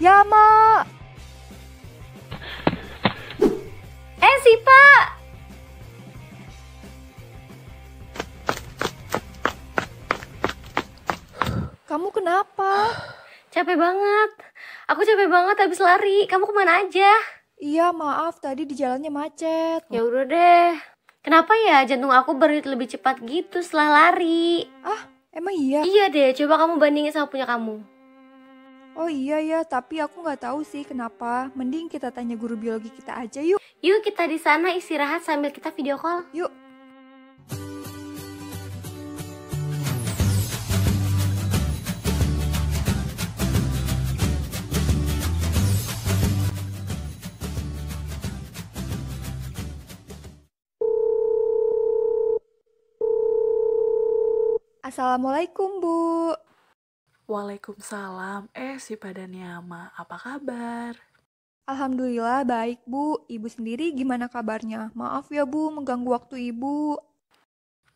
Ya, Mak. Sipa! Kamu kenapa? Capek banget. Aku capek banget habis lari. Kamu kemana aja? Iya, maaf tadi di jalannya macet. Ya udah deh. Kenapa ya jantung aku berdenyut lebih cepat gitu setelah lari? Ah, emang iya? Iya deh, coba kamu bandingin sama punya kamu. Oh iya ya, tapi aku nggak tahu sih kenapa. Mending kita tanya guru biologi kita aja yuk. Yuk kita di sana istirahat sambil kita video call. Yuk. Assalamualaikum, Bu. Waalaikumsalam, Sipa dan Yama, apa kabar? Alhamdulillah baik, Bu. Ibu sendiri gimana kabarnya? Maaf ya, Bu, mengganggu waktu Ibu.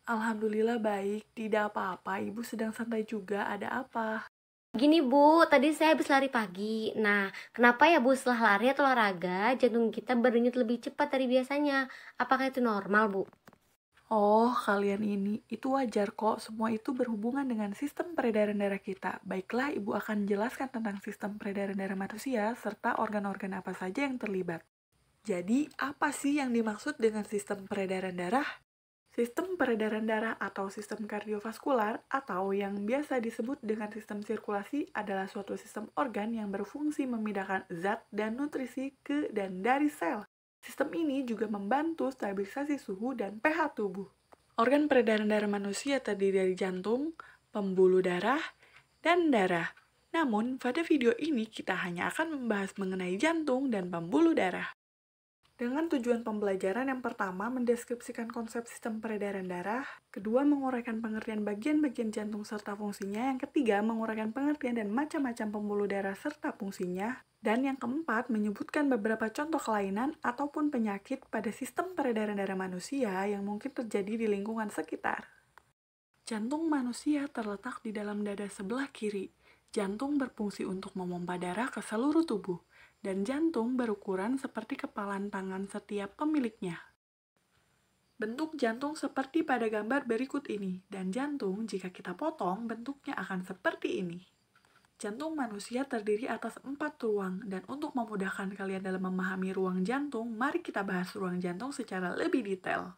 Alhamdulillah baik, tidak apa-apa, Ibu sedang santai juga, ada apa? Gini Bu, tadi saya habis lari pagi. Nah, kenapa ya Bu setelah lari atau olahraga jantung kita berdenyut lebih cepat dari biasanya? Apakah itu normal Bu? Oh, kalian ini, itu wajar kok, semua itu berhubungan dengan sistem peredaran darah kita. Baiklah, Ibu akan jelaskan tentang sistem peredaran darah manusia, serta organ-organ apa saja yang terlibat. Jadi, apa sih yang dimaksud dengan sistem peredaran darah? Sistem peredaran darah atau sistem kardiovaskular atau yang biasa disebut dengan sistem sirkulasi adalah suatu sistem organ yang berfungsi memindahkan zat dan nutrisi ke dan dari sel. Sistem ini juga membantu stabilisasi suhu dan pH tubuh. Organ peredaran darah manusia terdiri dari jantung, pembuluh darah, dan darah. Namun, pada video ini kita hanya akan membahas mengenai jantung dan pembuluh darah. Dengan tujuan pembelajaran yang pertama mendeskripsikan konsep sistem peredaran darah, kedua menguraikan pengertian bagian-bagian jantung serta fungsinya, yang ketiga menguraikan pengertian dan macam-macam pembuluh darah serta fungsinya, dan yang keempat menyebutkan beberapa contoh kelainan ataupun penyakit pada sistem peredaran darah manusia yang mungkin terjadi di lingkungan sekitar. Jantung manusia terletak di dalam dada sebelah kiri. Jantung berfungsi untuk memompa darah ke seluruh tubuh, dan jantung berukuran seperti kepalan tangan setiap pemiliknya. Bentuk jantung seperti pada gambar berikut ini, dan jantung jika kita potong bentuknya akan seperti ini. Jantung manusia terdiri atas 4 ruang, dan untuk memudahkan kalian dalam memahami ruang jantung, mari kita bahas ruang jantung secara lebih detail.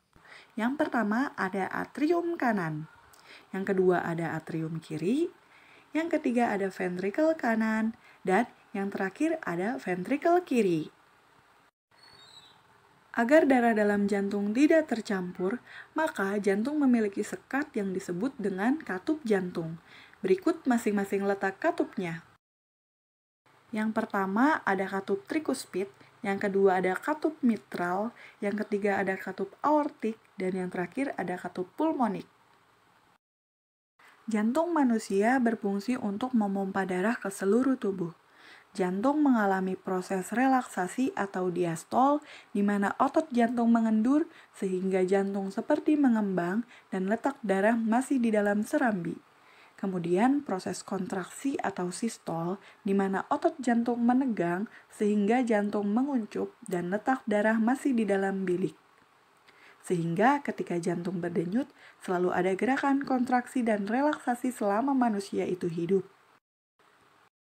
Yang pertama ada atrium kanan, yang kedua ada atrium kiri, yang ketiga ada ventricle kanan, dan yang terakhir ada ventricle kiri. Agar darah dalam jantung tidak tercampur, maka jantung memiliki sekat yang disebut dengan katup jantung. Berikut masing-masing letak katupnya. Yang pertama ada katup trikuspid, yang kedua ada katup mitral, yang ketiga ada katup aortik, dan yang terakhir ada katup pulmonik. Jantung manusia berfungsi untuk memompa darah ke seluruh tubuh. Jantung mengalami proses relaksasi atau diastol, di mana otot jantung mengendur sehingga jantung seperti mengembang dan letak darah masih di dalam serambi. Kemudian proses kontraksi atau sistol, di mana otot jantung menegang sehingga jantung menguncup dan letak darah masih di dalam bilik. Sehingga ketika jantung berdenyut, selalu ada gerakan kontraksi dan relaksasi selama manusia itu hidup.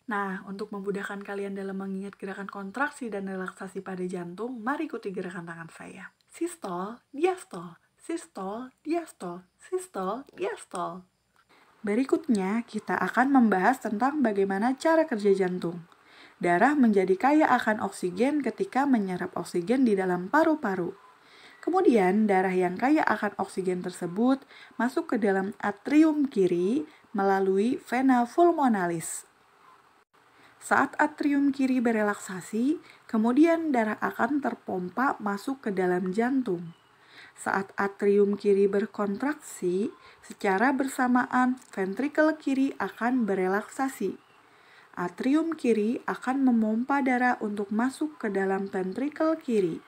Nah, untuk memudahkan kalian dalam mengingat gerakan kontraksi dan relaksasi pada jantung, mari ikuti gerakan tangan saya. Sistol, diastol, sistol, diastol, sistol, diastol. Berikutnya, kita akan membahas tentang bagaimana cara kerja jantung. Darah menjadi kaya akan oksigen ketika menyerap oksigen di dalam paru-paru. Kemudian, darah yang kaya akan oksigen tersebut masuk ke dalam atrium kiri melalui vena pulmonalis. Saat atrium kiri berelaksasi, kemudian darah akan terpompa masuk ke dalam jantung. Saat atrium kiri berkontraksi, secara bersamaan ventrikel kiri akan berelaksasi. Atrium kiri akan memompa darah untuk masuk ke dalam ventrikel kiri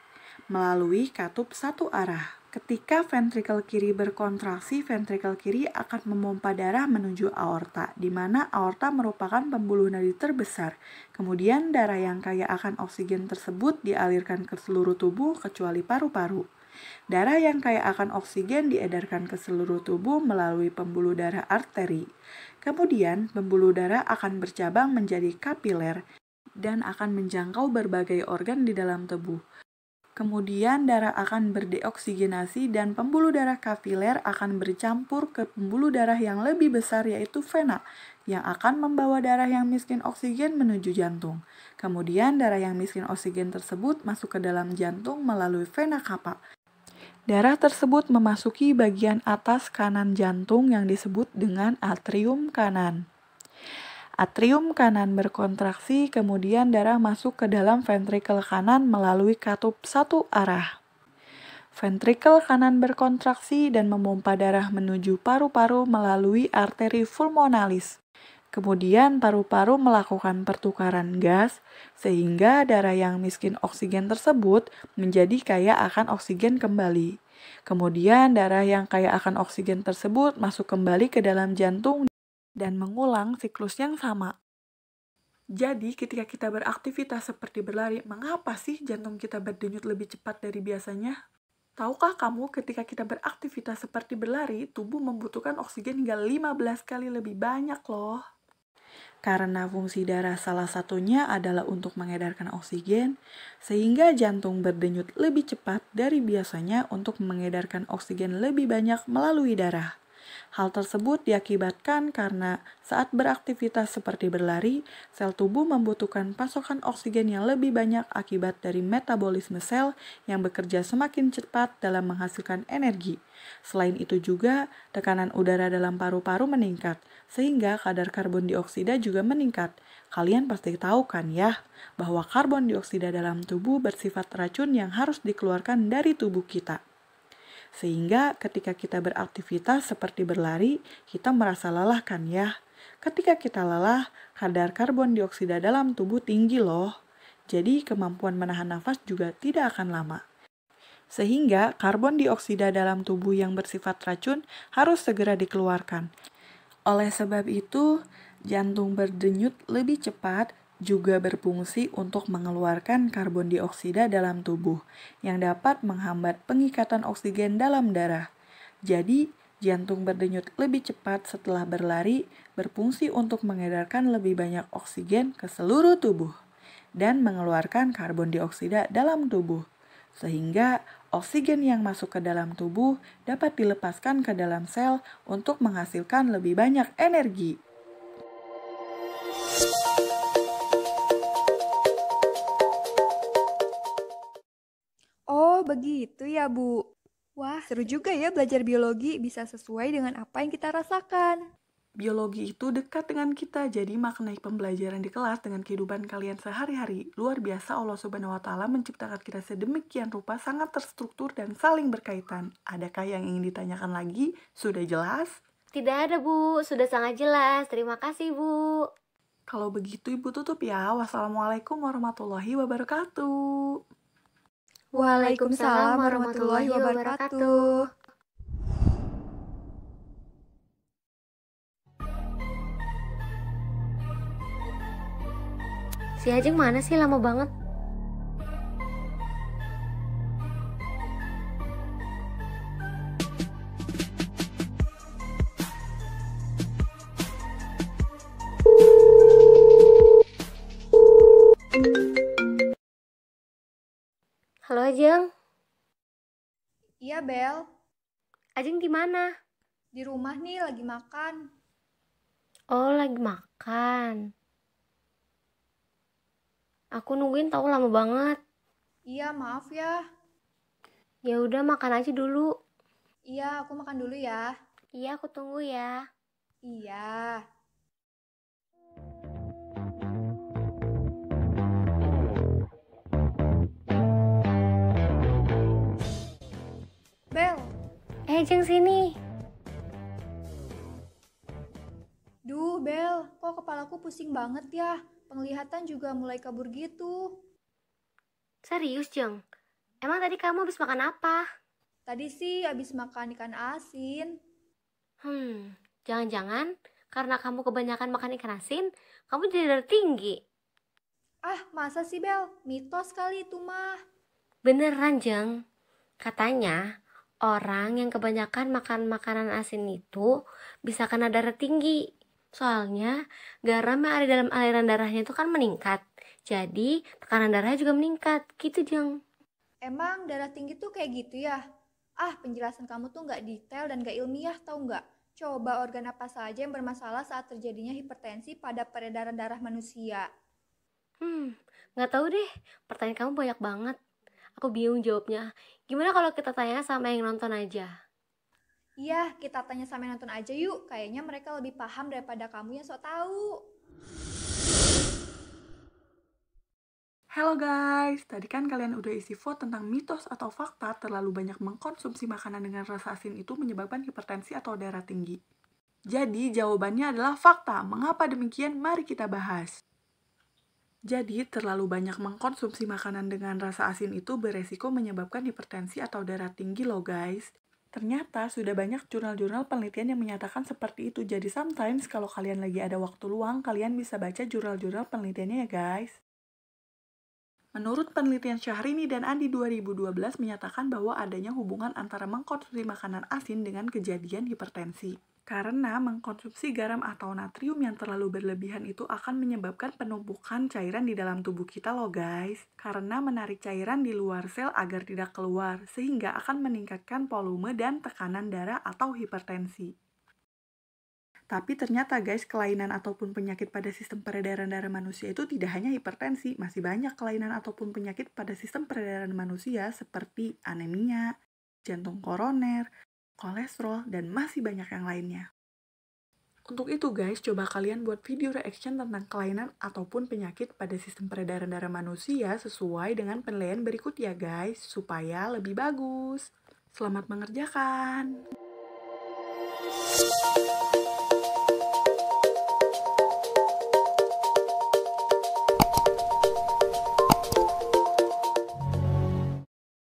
melalui katup satu arah. Ketika ventrikel kiri berkontraksi, ventrikel kiri akan memompa darah menuju aorta, di mana aorta merupakan pembuluh nadi terbesar. Kemudian darah yang kaya akan oksigen tersebut dialirkan ke seluruh tubuh kecuali paru-paru. Darah yang kaya akan oksigen diedarkan ke seluruh tubuh melalui pembuluh darah arteri. Kemudian pembuluh darah akan bercabang menjadi kapiler dan akan menjangkau berbagai organ di dalam tubuh. Kemudian darah akan berdeoksigenasi dan pembuluh darah kapiler akan bercampur ke pembuluh darah yang lebih besar yaitu vena yang akan membawa darah yang miskin oksigen menuju jantung. Kemudian darah yang miskin oksigen tersebut masuk ke dalam jantung melalui vena cava. Darah tersebut memasuki bagian atas kanan jantung yang disebut dengan atrium kanan. Atrium kanan berkontraksi, kemudian darah masuk ke dalam ventrikel kanan melalui katup satu arah. Ventrikel kanan berkontraksi dan memompa darah menuju paru-paru melalui arteri pulmonalis. Kemudian paru-paru melakukan pertukaran gas, sehingga darah yang miskin oksigen tersebut menjadi kaya akan oksigen kembali. Kemudian darah yang kaya akan oksigen tersebut masuk kembali ke dalam jantung dan mengulang siklus yang sama. Jadi, ketika kita beraktivitas seperti berlari, mengapa sih jantung kita berdenyut lebih cepat dari biasanya? Tahukah kamu ketika kita beraktivitas seperti berlari, tubuh membutuhkan oksigen hingga 15 kali lebih banyak loh. Karena fungsi darah salah satunya adalah untuk mengedarkan oksigen, sehingga jantung berdenyut lebih cepat dari biasanya untuk mengedarkan oksigen lebih banyak melalui darah. Hal tersebut diakibatkan karena saat beraktivitas seperti berlari, sel tubuh membutuhkan pasokan oksigen yang lebih banyak akibat dari metabolisme sel yang bekerja semakin cepat dalam menghasilkan energi. Selain itu juga, tekanan udara dalam paru-paru meningkat, sehingga kadar karbon dioksida juga meningkat. Kalian pasti tahu kan ya, bahwa karbon dioksida dalam tubuh bersifat racun yang harus dikeluarkan dari tubuh kita. Sehingga ketika kita beraktivitas seperti berlari, kita merasa lelah kan ya. Ketika kita lelah, kadar karbon dioksida dalam tubuh tinggi loh. Jadi kemampuan menahan nafas juga tidak akan lama. Sehingga karbon dioksida dalam tubuh yang bersifat racun harus segera dikeluarkan. Oleh sebab itu, jantung berdenyut lebih cepat juga berfungsi untuk mengeluarkan karbon dioksida dalam tubuh yang dapat menghambat pengikatan oksigen dalam darah. Jadi, jantung berdenyut lebih cepat setelah berlari berfungsi untuk mengedarkan lebih banyak oksigen ke seluruh tubuh dan mengeluarkan karbon dioksida dalam tubuh. Sehingga oksigen yang masuk ke dalam tubuh dapat dilepaskan ke dalam sel untuk menghasilkan lebih banyak energi. Oh, begitu ya, Bu. Wah, seru juga ya belajar biologi bisa sesuai dengan apa yang kita rasakan. Biologi itu dekat dengan kita, jadi maknai pembelajaran di kelas dengan kehidupan kalian sehari-hari. Luar biasa Allah Subhanahu wa Ta'ala menciptakan kita sedemikian rupa, sangat terstruktur dan saling berkaitan. Adakah yang ingin ditanyakan lagi? Sudah jelas? Tidak ada, Bu. Sudah sangat jelas. Terima kasih, Bu. Kalau begitu Ibu tutup ya. Wassalamualaikum warahmatullahi wabarakatuh. Waalaikumsalam warahmatullahi wabarakatuh. Si Ajeng mana sih, lama banget? Halo Ajeng. Iya, Bel. Ajeng di mana? Di rumah nih lagi makan. Oh, lagi makan. Aku nungguin tahu lama banget. Iya, maaf ya. Ya udah makan aja dulu. Iya, aku makan dulu ya. Iya, aku tunggu ya. Iya. Bel, Ajeng sini. duh Bel, kok kepalaku pusing banget ya? Penglihatan juga mulai kabur gitu. Serius, Jeng? Emang tadi kamu habis makan apa? Tadi sih habis makan ikan asin. Jangan-jangan karena kamu kebanyakan makan ikan asin, kamu jadi darah tinggi. Ah, masa sih Bel? Mitos kali itu mah. Beneran, Jeng. Katanya, orang yang kebanyakan makan makanan asin itu bisa kena darah tinggi. Soalnya, garam yang ada dalam aliran darahnya itu kan meningkat. Jadi, tekanan darahnya juga meningkat. Gitu, Jeng. Emang darah tinggi tuh kayak gitu ya? Ah, penjelasan kamu tuh nggak detail dan nggak ilmiah, tahu nggak? Coba organ apa saja yang bermasalah saat terjadinya hipertensi pada peredaran darah manusia? Nggak tahu deh. Pertanyaan kamu banyak banget. Aku bingung jawabnya. Gimana kalau kita tanya sama yang nonton aja? Iya, kita tanya sama yang nonton aja yuk. Kayaknya mereka lebih paham daripada kamu yang sok tahu. Halo guys, tadi kan kalian udah isi vote tentang mitos atau fakta terlalu banyak mengkonsumsi makanan dengan rasa asin itu menyebabkan hipertensi atau darah tinggi. Jadi jawabannya adalah fakta. Mengapa demikian? Mari kita bahas. Jadi terlalu banyak mengkonsumsi makanan dengan rasa asin itu beresiko menyebabkan hipertensi atau darah tinggi loh guys. Ternyata sudah banyak jurnal-jurnal penelitian yang menyatakan seperti itu. Jadi sometimes kalau kalian lagi ada waktu luang, kalian bisa baca jurnal-jurnal penelitiannya ya guys. Menurut penelitian Syahrini dan Andi 2012 menyatakan bahwa adanya hubungan antara mengkonsumsi makanan asin dengan kejadian hipertensi. Karena mengkonsumsi garam atau natrium yang terlalu berlebihan itu akan menyebabkan penumpukan cairan di dalam tubuh kita loh guys. Karena menarik cairan di luar sel agar tidak keluar, sehingga akan meningkatkan volume dan tekanan darah atau hipertensi. Tapi ternyata guys, kelainan ataupun penyakit pada sistem peredaran darah manusia itu tidak hanya hipertensi, masih banyak kelainan ataupun penyakit pada sistem peredaran manusia seperti anemia, jantung koroner, kolesterol, dan masih banyak yang lainnya. Untuk itu guys, coba kalian buat video reaction tentang kelainan ataupun penyakit pada sistem peredaran darah manusia sesuai dengan penilaian berikut ya guys, supaya lebih bagus. Selamat mengerjakan!